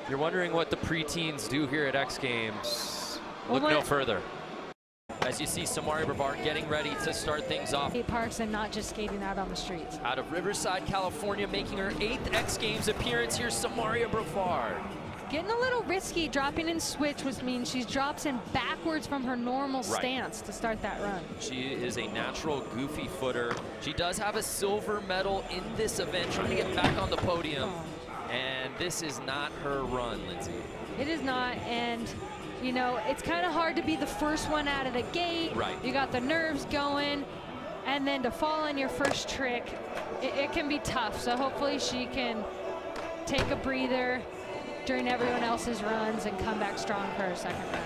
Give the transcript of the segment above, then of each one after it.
You're wondering what the preteens do here at X Games. Look no further. As you see, Samaria Brevard getting ready to start things off. Skate parks and not just skating out on the streets. Out of Riverside, California, making her 8th X Games appearance, here's Samaria Brevard. Getting a little risky, dropping in switch, which means she drops in backwards from her normal stance to start that run. She is a natural goofy footer. She does have a silver medal in this event, trying to get back on the podium. And this is not her run, Lindsay. It is not, and you know, it's kind of hard to be the first one out of the gate. Right. You got the nerves going, and then to fall on your first trick, it can be tough. So hopefully she can take a breather during everyone else's runs and come back strong for her second run.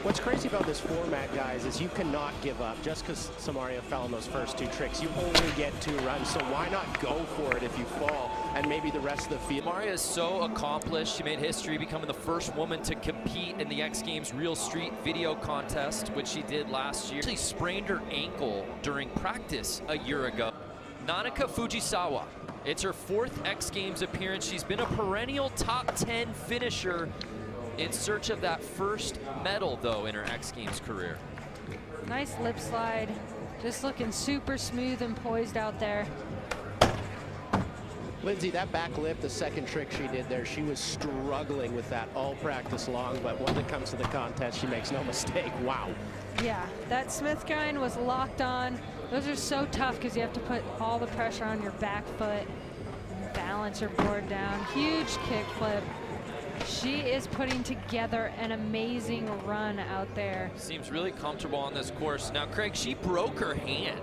What's crazy about this format, guys, is you cannot give up. Just because Samaria fell on those first 2 tricks, you only get 2 runs, so why not go for it if you fall, and maybe the rest of the field. Samaria is so accomplished. She made history becoming the first woman to compete in the X Games Real Street video contest, which she did last year. She sprained her ankle during practice a year ago. Nanaka Fujisawa. It's her 4th X Games appearance. She's been a perennial top 10 finisher in search of that first medal, though, in her X Games career. Nice lip slide. Just looking super smooth and poised out there. Lindsay, that back lip, the second trick she did there, she was struggling with that all practice long, but when it comes to the contest, she makes no mistake. Wow. Yeah, that Smith grind was locked on. Those are so tough because you have to put all the pressure on your back foot and balance your board down. Huge kick flip. She is putting together an amazing run out there. Seems really comfortable on this course. Now, Craig, she broke her hand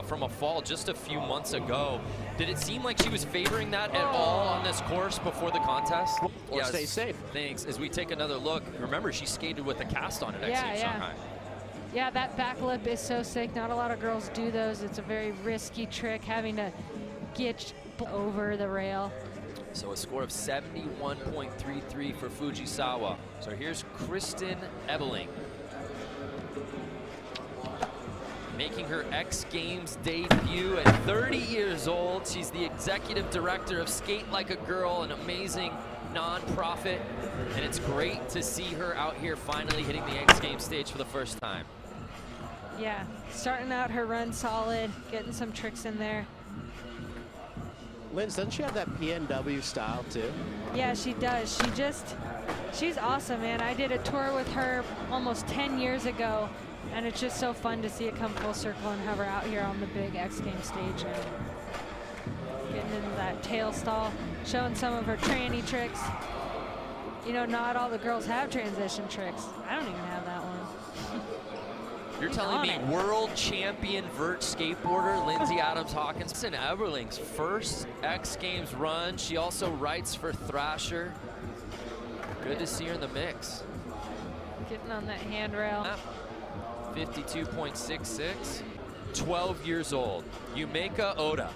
from a fall just a few months ago. Did it seem like she was favoring that at all on this course before the contest? Or stay safe. Thanks. As we take another look, remember she skated with a cast on at X Games Shanghai. Yeah, that back lip is so sick. Not a lot of girls do those. It's a very risky trick, having to get over the rail. So a score of 71.33 for Fujisawa. So here's Kristen Ebeling, making her X Games debut at 30 years old. She's the executive director of Skate Like a Girl, an amazing nonprofit, and it's great to see her out here finally hitting the X Games stage for the first time. Yeah, starting out her run solid, getting some tricks in there. Linz, doesn't she have that PNW style too? Yeah, she does. She's awesome, man. I did a tour with her almost 10 years ago, and it's just so fun to see it come full circle and have her out here on the big X Games stage and getting into that tail stall, showing some of her tranny tricks. You know, not all the girls have transition tricks. I don't even have that one. You're telling me world champion vert skateboarder Lindsay Adams Hawkinson, Eberling's first X Games run. She also writes for Thrasher. Good to see her in the mix. Getting on that handrail. 52.66. 12 years old. Yumeka Oda.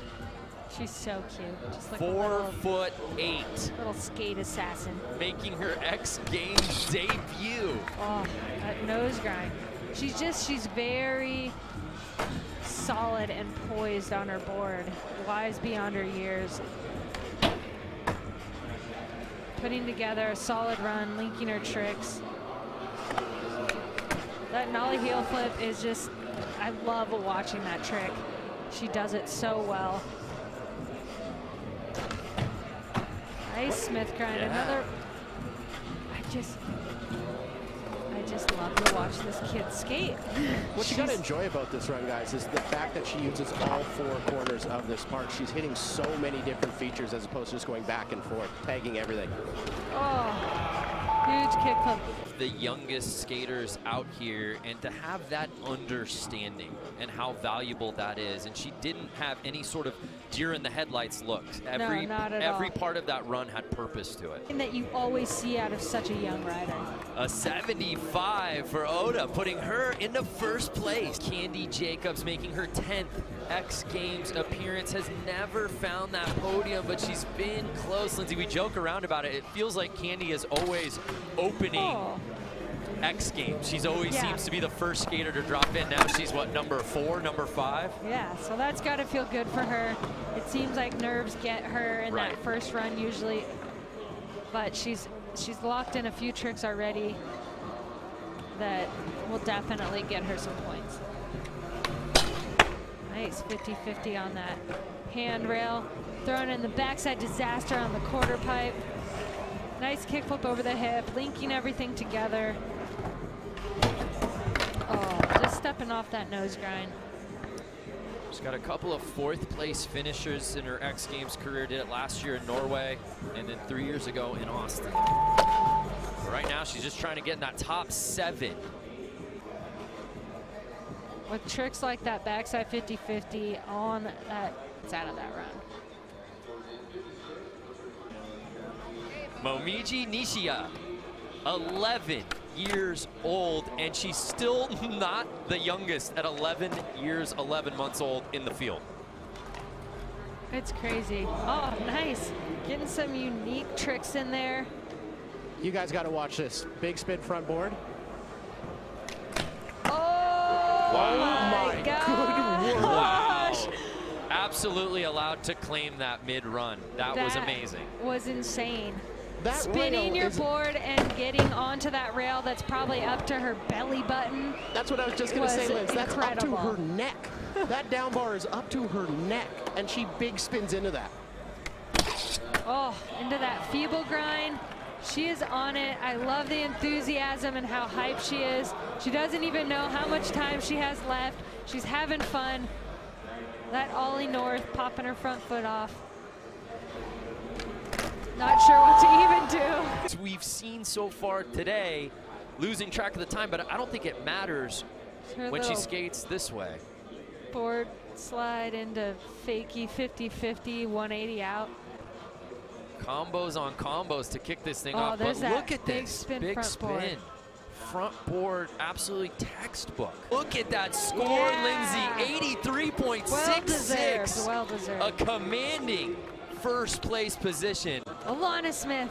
She's so cute. Just like 4'8". Little skate assassin. Making her X Games debut. Oh, that nose grind. She's very solid and poised on her board. Wise beyond her years. Putting together a solid run, linking her tricks. That nollie heel flip is just, I love watching that trick. She does it so well. Nice Smith grind. Another, I just love to watch this kid skate. What you gotta enjoy about this run, guys, is the fact that she uses all 4 corners of this park. She's hitting so many different features as opposed to just going back and forth, tagging everything. Oh, huge kickflip. The youngest skaters out here, and to have that understanding and how valuable that is. And she didn't have any sort of deer in the headlights look. Every part of that run had purpose to it. And that you always see out of such a young rider. A 75 for Oda, putting her into first place. Candy Jacobs making her 10th X Games appearance, has never found that podium, but she's been close. Lindsay, we joke around about it. It feels like Candy is always opening X Games. She's always seems to be the first skater to drop in. Now she's what, number 4, number 5? Yeah, so that's got to feel good for her. It seems like nerves get her in that first run usually, but she's locked in a few tricks already that will definitely get her some points. Nice 50-50 on that handrail. Throwing in the backside disaster on the quarter pipe. Nice kickflip over the hip, linking everything together. Oh, just stepping off that nose grind. She's got a couple of 4th place finishers in her X Games career. Did it last year in Norway and then 3 years ago in Austin. But right now she's just trying to get in that top 7. With tricks like that backside 50-50 on that, it's out of that run. Momiji Nishia, 11 years old, and she's still not the youngest at 11 years, 11 months old in the field. It's crazy. Oh, nice. Getting some unique tricks in there. You guys got to watch this. Big spin front board. Oh, my gosh. Wow. Absolutely allowed to claim that mid-run. That was amazing. Was insane. That spinning your board and getting onto that rail that's probably up to her belly button. That's what I was just going to say, Liz. That's up to incredible. her neck. That down bar is up to her neck, and she big spins into that. Oh, into that feeble grind. She is on it. I love the enthusiasm and how hyped she is. She doesn't even know how much time she has left. She's having fun. That ollie north, popping her front foot off. Not sure what to even do. We've seen so far today, losing track of the time, but I don't think it matters when she skates this way. Board slide into fakey 50-50, 180 out. Combos on combos to kick this thing off, but look at this big spin. Front board, absolutely textbook. Look at that score, Lindsay, 83.66. Well deserved. A commanding first place position. Alana Smith,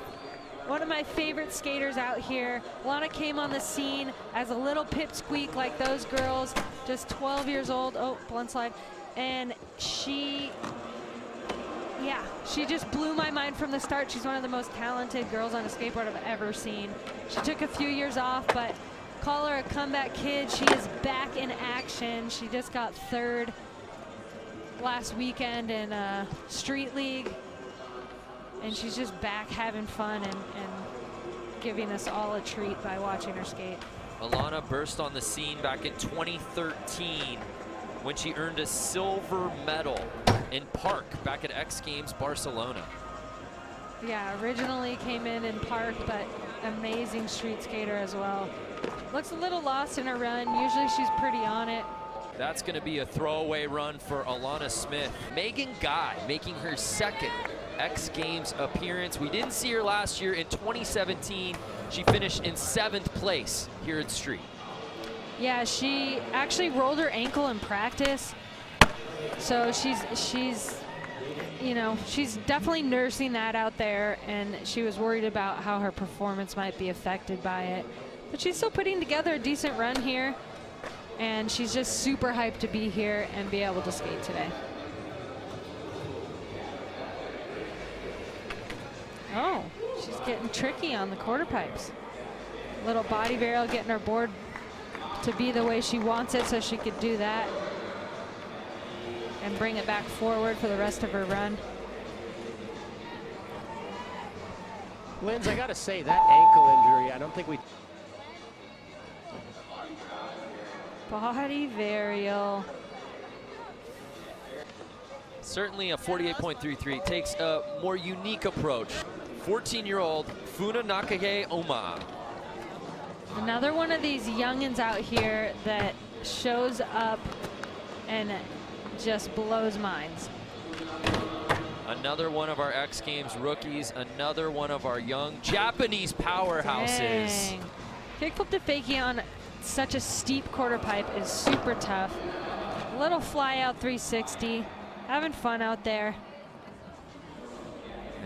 one of my favorite skaters out here. Alana came on the scene as a little pipsqueak like those girls, just 12 years old. Oh, blunt slide. And she just blew my mind from the start. She's one of the most talented girls on a skateboard I've ever seen. She took a few years off, but call her a comeback kid. She is back in action. She just got 3rd last weekend in Street League. And she's just back having fun and giving us all a treat by watching her skate. Alana burst on the scene back in 2013 when she earned a silver medal in Park back at X Games Barcelona. Yeah, originally came in Park, but amazing street skater as well. Looks a little lost in her run. Usually she's pretty on it. That's going to be a throwaway run for Alana Smith. Megan Guy making her 2nd X Games appearance. We didn't see her last year in 2017. She finished in 7th place here at Street. Yeah, she actually rolled her ankle in practice. So she's definitely nursing that out there, and she was worried about how her performance might be affected by it. But she's still putting together a decent run here, and she's just super hyped to be here and be able to skate today. Oh, she's getting tricky on the quarter pipes. Little body varial, getting her board to be the way she wants it so she could do that and bring it back forward for the rest of her run. Linz, I got to say, that ankle injury, I don't think we... Body varial. Certainly a 48.33. Takes a more unique approach. 14-year-old Funa Nakayama. Another one of these youngins out here that shows up and just blows minds. Another one of our X Games rookies. Another one of our young Japanese powerhouses. Dang. Kickflip to fakie on such a steep quarter pipe is super tough. Little fly out 360. Having fun out there.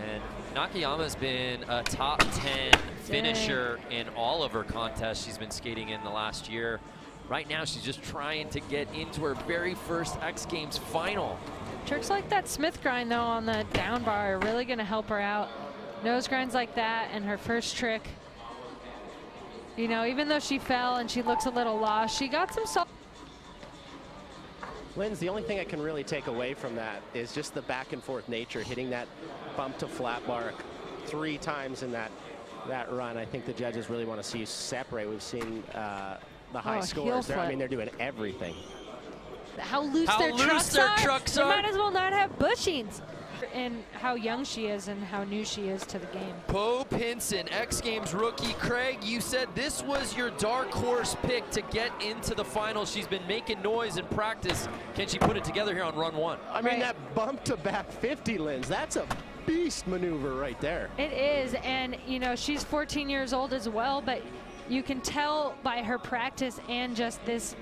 And Nakayama's been a top 10 finisher in all of her contests she's been skating in the last year. Right now, she's just trying to get into her very first X Games final. Tricks like that Smith grind, though, on the down bar are really going to help her out. Nose grinds like that and her first trick. You know, even though she fell and she looks a little lost, she got some solid. Linz, the only thing I can really take away from that is just the back and forth nature, hitting that bump to flat bar 3 times in that run. I think the judges really want to see you separate. We've seen the high scores there. I mean, they're doing everything. How loose their trucks are. They might as well not have bushings. And how young she is and how new she is to the game. Bo Pinson, X Games rookie. Craig, you said this was your dark horse pick to get into the final. She's been making noise in practice. Can she put it together here on run 1? I mean, that bump to back 50, Linz, that's a beast maneuver right there. It is, and you know, she's 14 years old as well, but you can tell by her practice and just this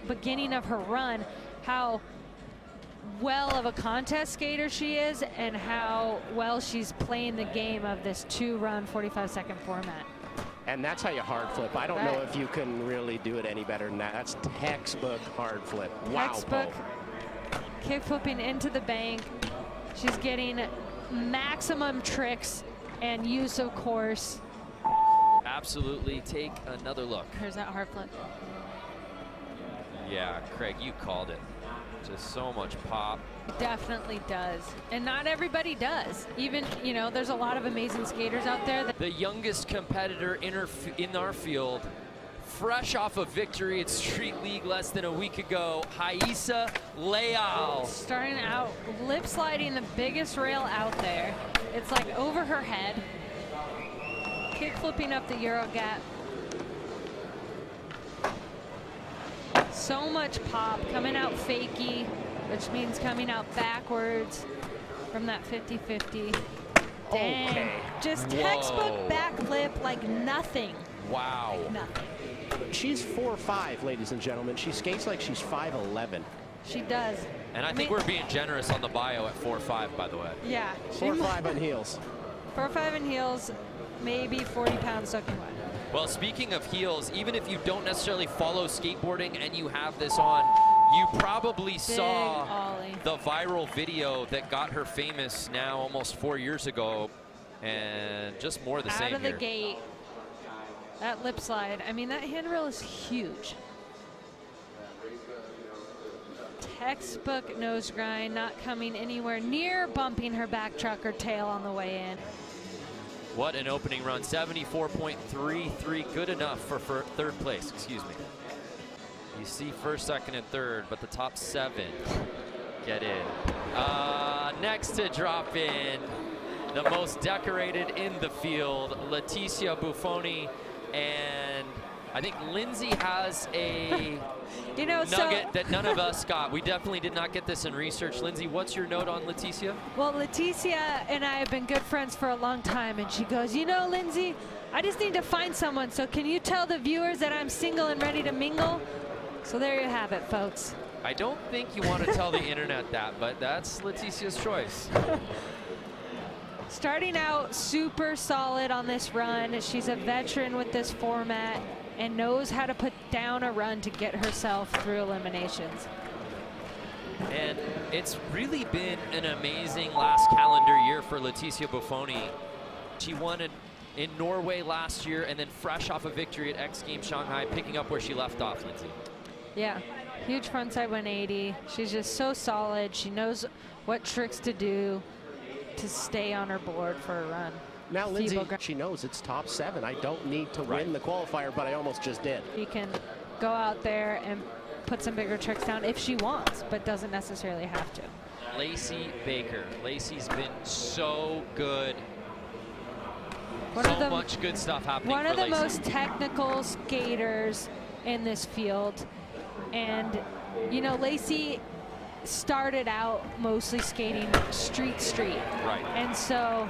beginning of her run how well of a contest skater she is and how well she's playing the game of this 2-run 45-second format. And that's how you hard flip. I don't know if you can really do it any better than that. That's textbook hard flip. Wow, textbook kick flipping into the bank. She's getting maximum tricks and use of course. Absolutely. Take another look. Here's that hard flip. Yeah, Craig, you called it. Just so much pop. Definitely does. And not everybody does. Even, you know, there's a lot of amazing skaters out there. The youngest competitor in our field, fresh off a victory at Street League less than a week ago, Haisa Leal. Starting out lip sliding the biggest rail out there. It's like over her head. Kick flipping up the Euro gap. So much pop, coming out fakie, which means coming out backwards from that 50-50. Dang, okay. Just textbook back flip like nothing. Wow. Like nothing. She's 4'5", ladies and gentlemen. She skates like she's 5'11". She does. And I think we're being generous on the bio at 4'5", by the way. Yeah. 4'5" on heels. 4'5" in heels, maybe 40 pounds soaking wet. Well, speaking of heels, even if you don't necessarily follow skateboarding and you have this on, you probably saw the viral video that got her famous now almost 4 years ago, and just more of the same here. Out of the gate, that lip slide, I mean, that handrail is huge. Textbook nose grind, not coming anywhere near bumping her back truck or tail on the way in. What an opening run, 74.33, good enough for third place, excuse me. You see first, second, and third, but the top 7 get in. Next to drop in, the most decorated in the field, Leticia Buffoni, and I think Lindsay has a nugget that none of us got. We definitely did not get this in research. Lindsay, what's your note on Leticia? Well, Leticia and I have been good friends for a long time, and she goes, you know, Lindsay, I just need to find someone, so can you tell the viewers that I'm single and ready to mingle? So there you have it, folks. I don't think you want to tell the internet that, but that's Leticia's choice. Starting out super solid on this run. She's a veteran with this format and knows how to put down a run to get herself through eliminations. And it's really been an amazing last calendar year for Leticia Buffoni. She won in Norway last year, and then fresh off a victory at X Games Shanghai, picking up where she left off, Lindsay. Yeah, huge frontside 180. She's just so solid. She knows what tricks to do to stay on her board for a run. Now, Lindsay, she knows it's top 7. I don't need to win the qualifier, but I almost just did. She can go out there and put some bigger tricks down if she wants, but doesn't necessarily have to. Lacey Baker. Lacey's been so good. Much good stuff happening for Lacey. One of the most technical skaters in this field. And, you know, Lacey started out mostly skating street. Right. And so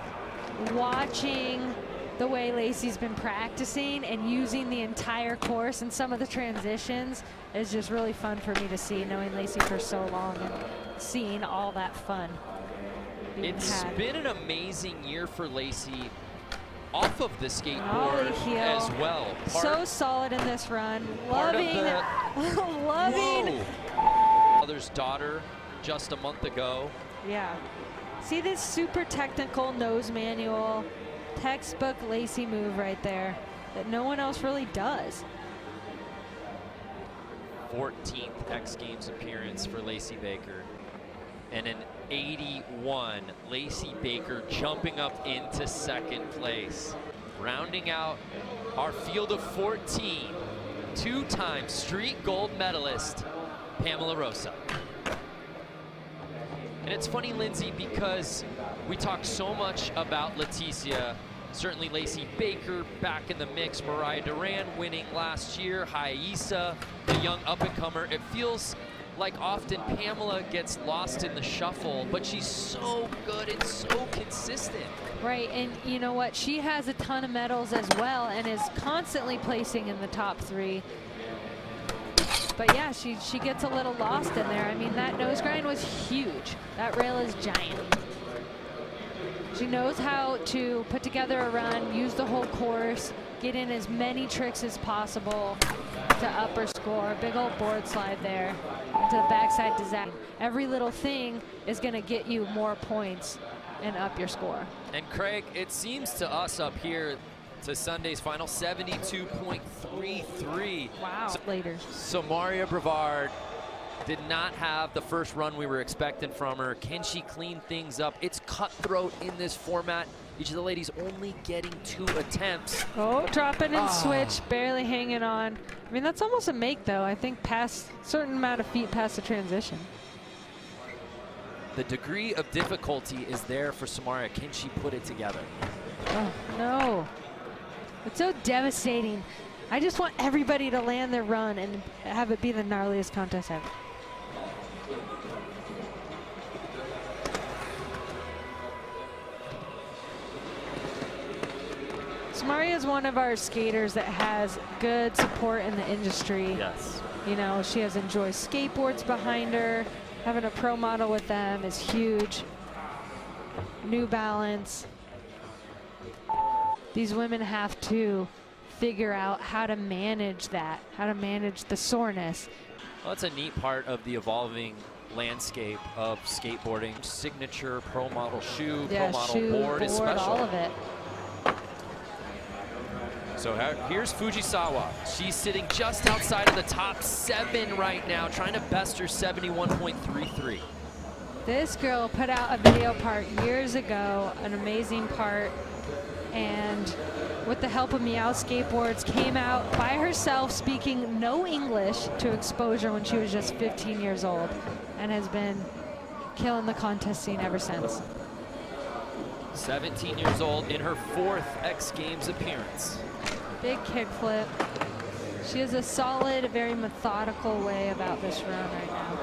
watching the way Lacey's been practicing and using the entire course and some of the transitions is just really fun for me to see, knowing Lacey for so long and seeing all that fun. being It's had. been an amazing year for Lacey off of the Ollie skateboard heel. as well. So solid in this run. part of Loving, the- loving. Whoa. Mother's daughter just a month ago. Yeah. See this super technical nose manual, textbook Lacey move right there that no one else really does. 14th X Games appearance for Lacey Baker. And an 81, Lacey Baker jumping up into second place. Rounding out our field of 14, two-time street gold medalist, Pamela Rosa. And it's funny, Lindsay, because we talk so much about Leticia. Certainly Lacey Baker back in the mix. Mariah Duran winning last year. Haisa, the young up-and-comer. It feels like often Pamela gets lost in the shuffle, but she's so good and so consistent. Right, and you know what? She has a ton of medals as well and is constantly placing in the top 3. But yeah, she gets a little lost in there. I mean, that nose grind was huge. That rail is giant. She knows how to put together a run, use the whole course, get in as many tricks as possible to up her score. Big old board slide there to the backside to Zach. Every little thing is going to get you more points and up your score. And Craig, it seems to us up here to Sunday's final 72.33. Wow. Later. So Maria Brevard did not have the first run we were expecting from her. Can she clean things up? It's cutthroat in this format. Each of the ladies only getting 2 attempts. Oh, dropping and switch, barely hanging on. I mean, that's almost a make, though. I think past certain amount of feet past the transition. The degree of difficulty is there for Samaria. Can she put it together? Oh, no. It's so devastating. I just want everybody to land their run and have it be the gnarliest contest ever. Samaria is one of our skaters that has good support in the industry. Yes. You know, she has Enjoy Skateboards behind her. Having a pro model with them is huge. New Balance. These women have to figure out how to manage that, how to manage the soreness. Well, that's a neat part of the evolving landscape of skateboarding. Signature, pro model shoe, Yeah, pro model shoe, board is special. all of it. So here's Fujisawa. She's sitting just outside of the top 7 right now, trying to best her 71.33. This girl put out a video part years ago, an amazing part, and with the help of Meow Skateboards, came out by herself speaking no English to exposure when she was just 15 years old, and has been killing the contest scene ever since. 17 years old in her 4th X Games appearance. Big kickflip. She has a solid, very methodical way about this run right now.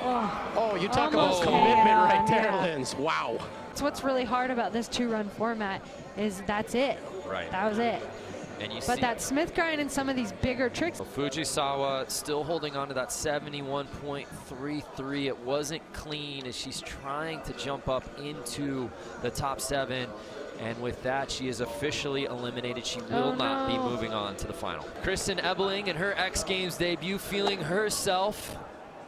Oh, you talk about Almost commitment hanging on, right there, yeah. Linz. Wow. That's what's really hard about this 2-run format is that's it. Right. That was it. And you But see that Smith grind and some of these bigger tricks. Fujisawa still holding on to that 71.33. It wasn't clean as she's trying to jump up into the top 7. And with that, she is officially eliminated. She will not be moving on to the final. Kristen Ebeling in her X Games debut, feeling herself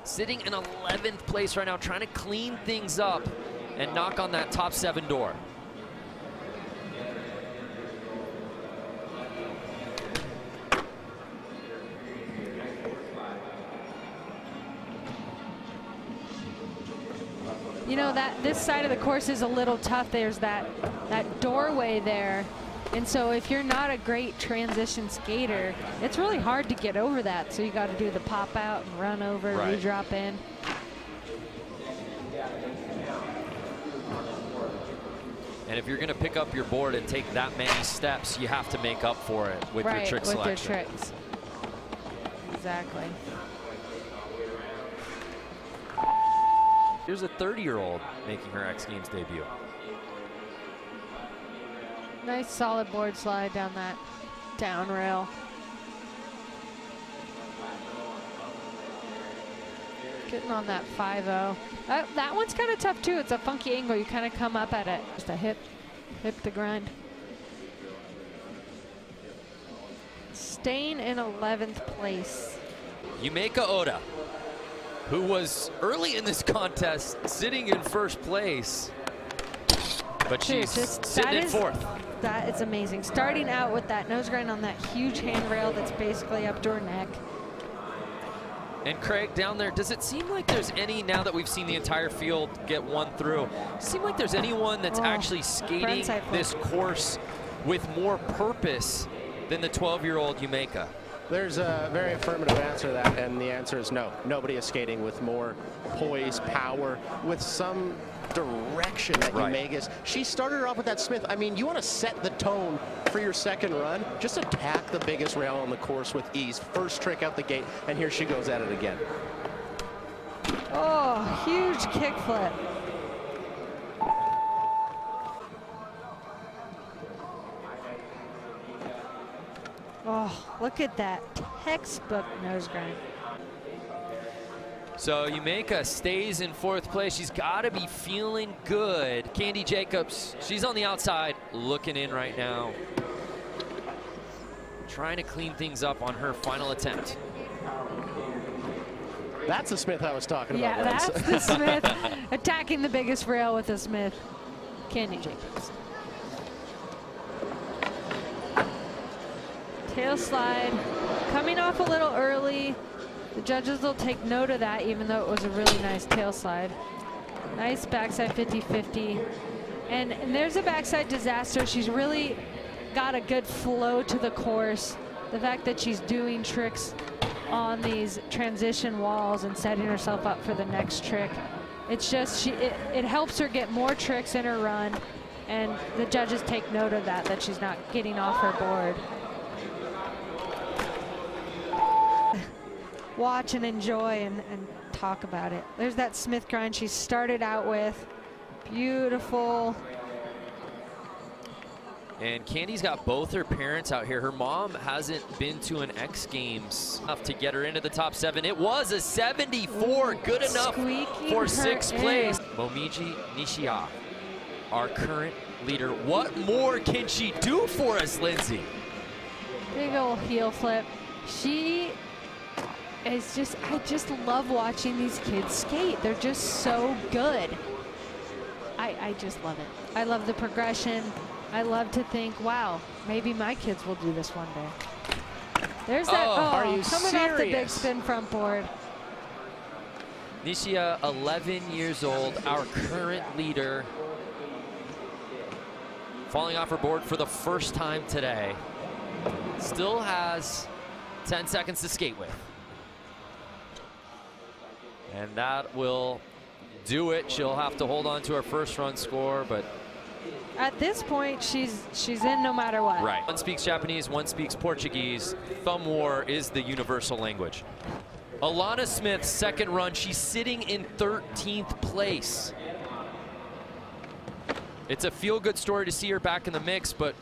sitting in 11th place right now, trying to clean things up and knock on that top 7 door. You know, that this side of the course is a little tough. There's that doorway there. And so if you're not a great transition skater, it's really hard to get over that. So you got to do the pop out and run over, Right. re-drop in. And if you're going to pick up your board and take that many steps, you have to make up for it with your trick selection. With your tricks. Exactly. Here's a 30-year-old making her X Games debut. Nice solid board slide down that down rail. Getting on that 5-0. That one's kind of tough too. It's a funky angle. You kind of come up at it. Just a hip to grind. Staying in 11th place. Yumeka Oda, who was early in this contest sitting in first place, but she's sitting in fourth. That is amazing. Starting out with that nose grind on that huge handrail that's basically up to her neck. And Craig, down there, does it seem like there's any, now that we've seen the entire field get one through, seem like there's anyone that's actually skating this course with more purpose than the 12-year-old Yumeka? There's a very affirmative answer to that, and the answer is no. Nobody is skating with more poise, power, with some direction that Yumeka's. She started off with that Smith. I mean, you want to set the tone for your second run. Just attack the biggest rail on the course with ease. First trick out the gate, and here she goes at it again. Oh, huge kickflip. Oh, look at that textbook nose grind. So Yumeka stays in fourth place. She's got to be feeling good. Candy Jacobs, she's on the outside looking in right now. Trying to clean things up on her final attempt. That's the Smith I was talking about. Yeah, that's the Smith. Attacking the biggest rail with the Smith. Candy Jacobs. Tail slide. Coming off a little early. The judges will take note of that, even though it was a really nice tail slide. Nice backside 50-50. And there's a backside disaster. She's really got a good flow to the course. The fact that she's doing tricks on these transition walls and setting herself up for the next trick. It's just, it helps her get more tricks in her run. And the judges take note of that she's not getting off her board. Watch and enjoy and talk about it. There's that Smith grind she started out with. Beautiful. And Candy's got both her parents out here. Her mom hasn't been to an X Games enough to get her into the top 7. It was a 74, good enough for 6th place. Momiji Nishiya, our current leader. What more can she do for us, Lindsay? Big old heel flip. She is just, I just love watching these kids skate. They're just so good. I just love it. I love the progression. I love to think, wow, maybe my kids will do this one day. There's that, are you coming off the big serious? spin front board. Nishiya, 11 years old, our current leader. Falling off her board for the first time today. Still has 10 seconds to skate with. And that will do it. She'll have to hold on to her first run score, but At this point, she's in no matter what. right. One speaks Japanese, one speaks Portuguese. Thumb war is the universal language. Alana Smith's second run, she's sitting in 13th place. It's a feel-good story to see her back in the mix, but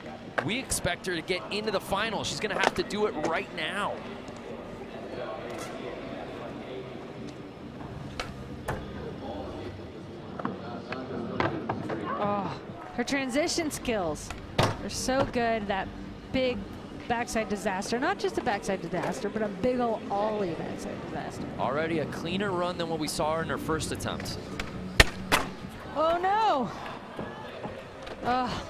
we expect her to get into the final. She's gonna have to do it right now. Oh, her transition skills are so good. That big backside disaster, not just a backside disaster, but a big old ollie backside disaster. Already a cleaner run than what we saw her in her first attempt. Oh no! Oh.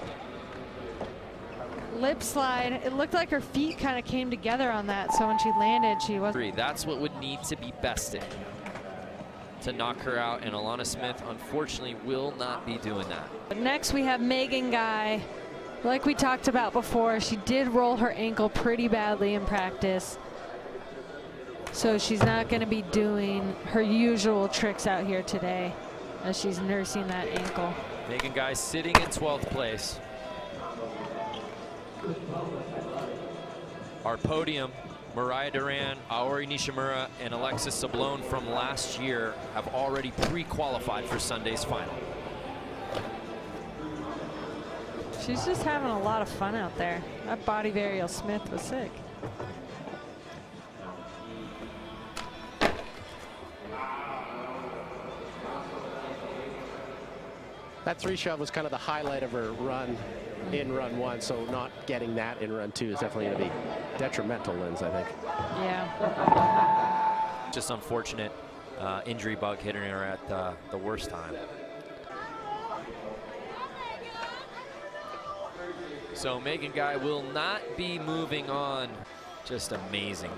Lip slide. It looked like her feet kind of came together on that, so when she landed, she wasn't. That's what would need to be bested to knock her out, and Alana Smith unfortunately will not be doing that. But next we have Megan Guy. Like we talked about before, she did roll her ankle pretty badly in practice, so she's not going to be doing her usual tricks out here today as she's nursing that ankle. Megan Guy sitting in 12th place. Our podium, Mariah Duran, Aori Nishimura, and Alexis Sablone from last year have already pre-qualified for Sunday's final. She's just having a lot of fun out there. That body varial Smith was sick. That 3 shove was kind of the highlight of her run in run 1, so not getting that in run 2 is definitely going to be detrimental, Linz, I think. Yeah. Just unfortunate injury bug hitting her at the worst time. So Megan Guy will not be moving on. Just amazing.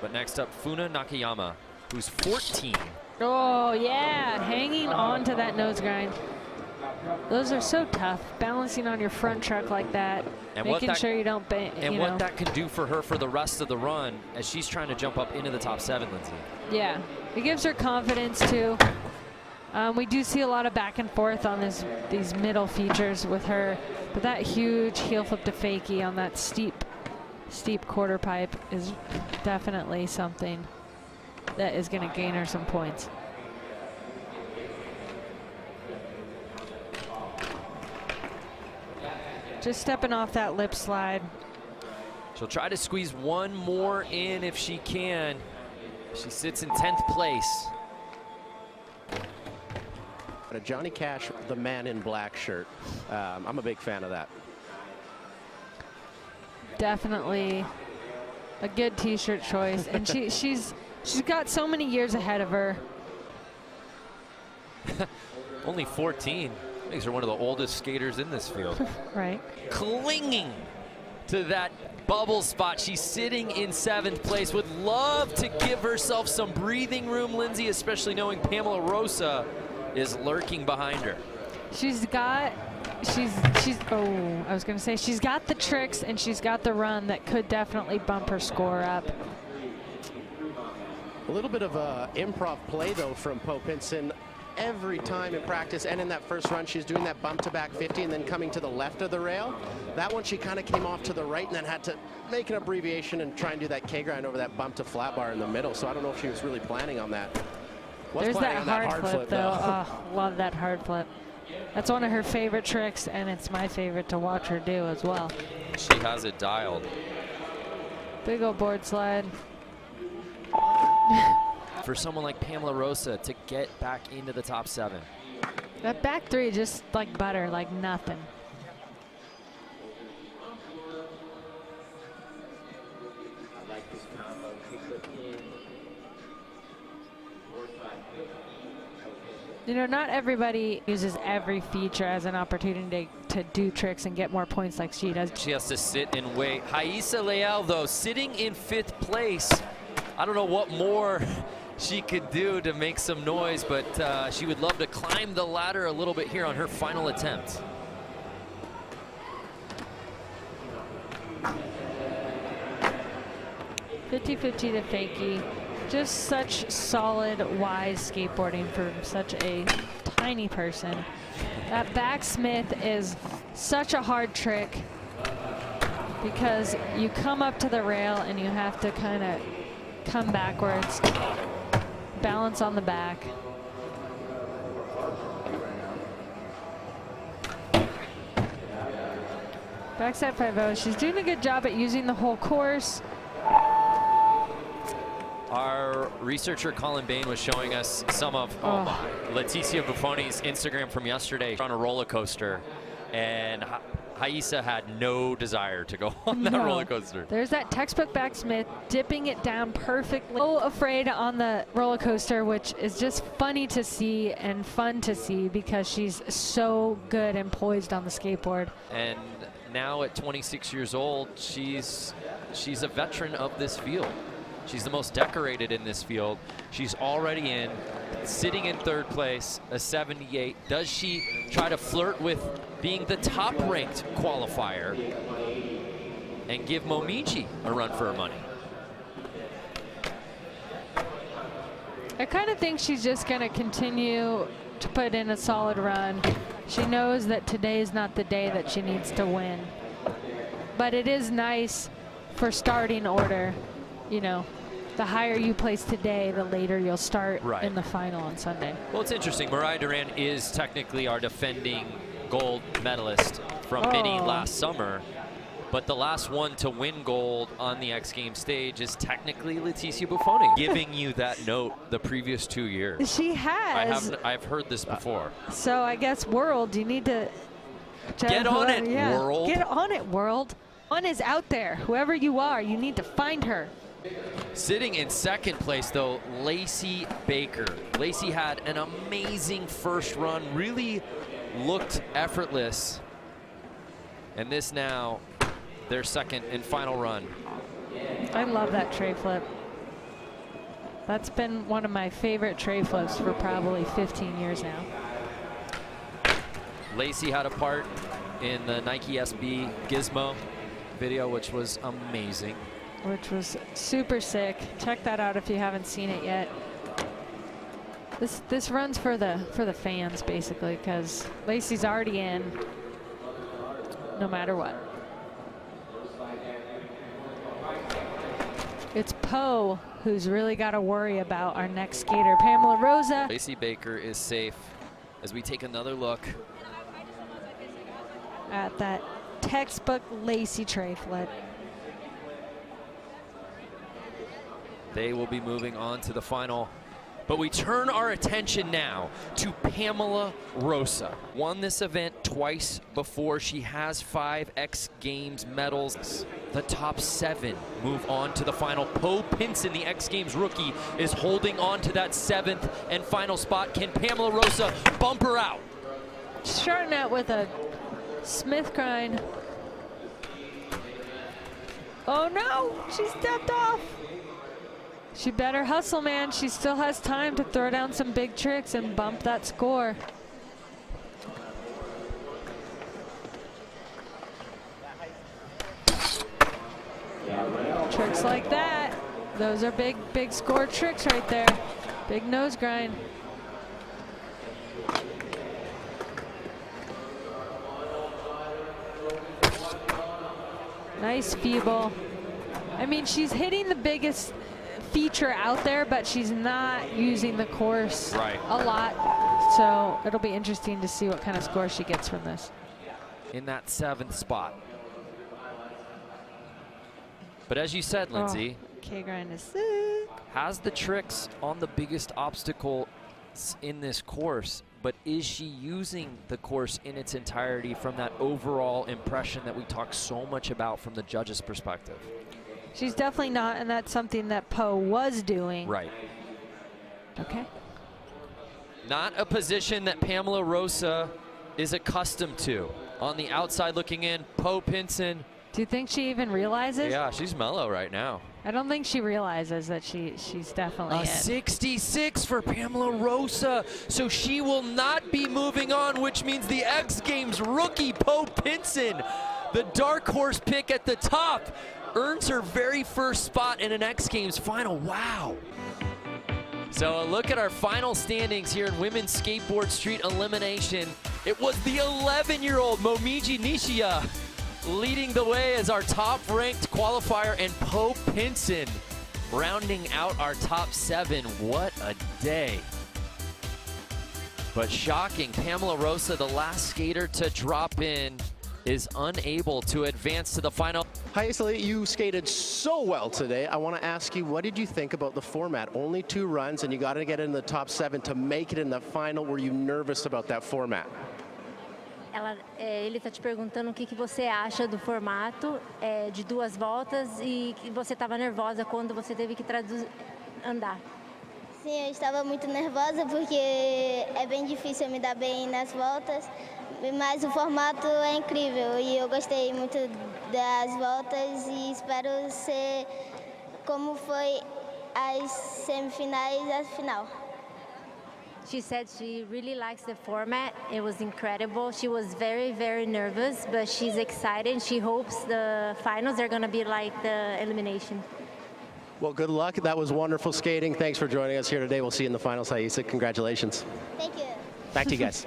But next up, Funa Nakayama, who's 14. Oh, yeah, hanging on to that nose grind. Those are so tough, balancing on your front truck like that, and making sure you don't bang. And what that can do for her for the rest of the run as she's trying to jump up into the top 7, Lindsay. Yeah, it gives her confidence too. We do see a lot of back and forth on these middle features with her, but that huge heel flip to fakie on that steep quarter pipe is definitely something that is going to gain her some points. Just stepping off that lip slide. She'll try to squeeze one more in if she can. She sits in 10th place. Johnny Cash, the man in black shirt. I'm a big fan of that. Definitely a good t-shirt choice, and she's got so many years ahead of her. Only 14 makes her one of the oldest skaters in this field. Right. Clinging to that bubble spot. She's sitting in 7th place. Would love to give herself some breathing room, Lindsay, especially knowing Pamela Rosa is lurking behind her. She's got the tricks and she's got the run that could definitely bump her score up. A little bit of improv play though from Popinson. Every time in practice and in that first run, she's doing that bump to back 50 and then coming to the left of the rail. That one she kind of came off to the right and then had to make an abbreviation and try and do that K-grind over that bump to flat bar in the middle. So I don't know if she was really planning on that. There's that hard flip though. Oh, love that hard flip. That's one of her favorite tricks, and it's my favorite to watch her do as well. She has it dialed. Big old board slide. For someone like Pamela Rosa to get back into the top 7. That back 3 just like butter, like nothing. You know, not everybody uses every feature as an opportunity to do tricks and get more points like she does. She has to sit and wait. Raisa Leal, though, sitting in 5th place. I don't know what more she could do to make some noise, but she would love to climb the ladder a little bit here on her final attempt. "50-50 to fakie." Just such solid, wise skateboarding for such a tiny person. That backsmith is such a hard trick because you come up to the rail and you have to kind of come backwards, balance on the back. Backside 5-0. She's doing a good job at using the whole course. Our researcher Colin Bain was showing us some of Leticia Buffoni's Instagram from yesterday on a roller coaster, and Raisa had no desire to go on that roller coaster. There's that textbook backsmith dipping it down perfectly. So afraid on the roller coaster, which is just funny to see and fun to see because she's so good and poised on the skateboard. And now at 26 years old, she's a veteran of this field. She's the most decorated in this field. She's already in, sitting in 3rd place, a 78. Does she try to flirt with being the top-ranked qualifier and give Momiji a run for her money? I kind of think she's just going to continue to put in a solid run. She knows that today is not the day that she needs to win. But it is nice for starting order. You know, the higher you place today, the later you'll start in the final on Sunday. Well, it's interesting. Mariah Duran is technically our defending gold medalist from Mini last summer. But the last one to win gold on the X Games stage is technically Leticia Buffoni, giving you that note the previous 2 years. She has. I've heard this before. So I guess world, you need to get on it, world. Get on it, world. One is out there. Whoever you are, you need to find her. Sitting in second place, though, Lacey Baker. Lacey had an amazing first run, really looked effortless. And this now, their second and final run. I love that tray flip. That's been one of my favorite tray flips for probably 15 years now. Lacey had a part in the Nike SB Gizmo video, which was amazing. Which was super sick. Check that out if you haven't seen it yet. This runs for the fans basically, because Lacey's already in, no matter what. It's Poe who's really got to worry about our next skater, Pamela Rosa. Lacey Baker is safe as we take another look at that textbook Lacey tray flip. They will be moving on to the final. But we turn our attention now to Pamela Rosa. Won this event twice before. She has 5 X Games medals. The top 7 move on to the final. Poe Pinson, the X Games rookie, is holding on to that 7th and final spot. Can Pamela Rosa bump her out? Starting out with a Smith grind. Oh no, she stepped off. She better hustle, man. She still has time to throw down some big tricks and bump that score. Tricks like that. Those are big score tricks right there. Big nose grind. Nice feeble. I mean, she's hitting the biggest feature out there, but she's not using the course a lot. So it'll be interesting to see what kind of score she gets from this. In that 7th spot. But as you said, Lindsay, K-grind is sick. Has the tricks on the biggest obstacle in this course, but is she using the course in its entirety from that overall impression that we talk so much about from the judges' perspective? She's definitely not, and that's something that Poe was doing. Right. Okay. Not a position that Pamela Rosa is accustomed to. On the outside looking in, Poe Pinson. Do you think she even realizes? Yeah, she's mellow right now. I don't think she realizes that she's definitely in. 66 for Pamela Rosa, so she will not be moving on, which means the X Games rookie Poe Pinson, the dark horse pick at the top, earns her very first spot in an X Games final. Wow. So a look at our final standings here in Women's Skateboard Street Elimination. It was the 11-year-old Momiji Nishiya leading the way as our top-ranked qualifier, and Poe Pinson rounding out our top 7. What a day. But shocking, Pamela Rosa, the last skater to drop in, is unable to advance to the final. Hi, Lacey, you skated so well today. I want to ask you, what did you think about the format? Only 2 runs, and you got to get in the top 7 to make it in the final. Were you nervous about that format? Ele está te perguntando o que você acha do formato de 2 voltas e que você estava nervosa quando você teve que andar. Sim, eu estava muito nervosa porque é bem difícil eu me dar bem nas voltas, mas o formato é incrível e eu gostei muito das voltas e espero ser como foi as semifinais e a final. She said she really likes the format. It was incredible. She was very, very nervous, but she's excited. She hopes the finals are going to be like the elimination. Well, good luck. That was wonderful skating. Thanks for joining us here today. We'll see you in the finals, Aisa. Congratulations. Thank you. Back to you guys.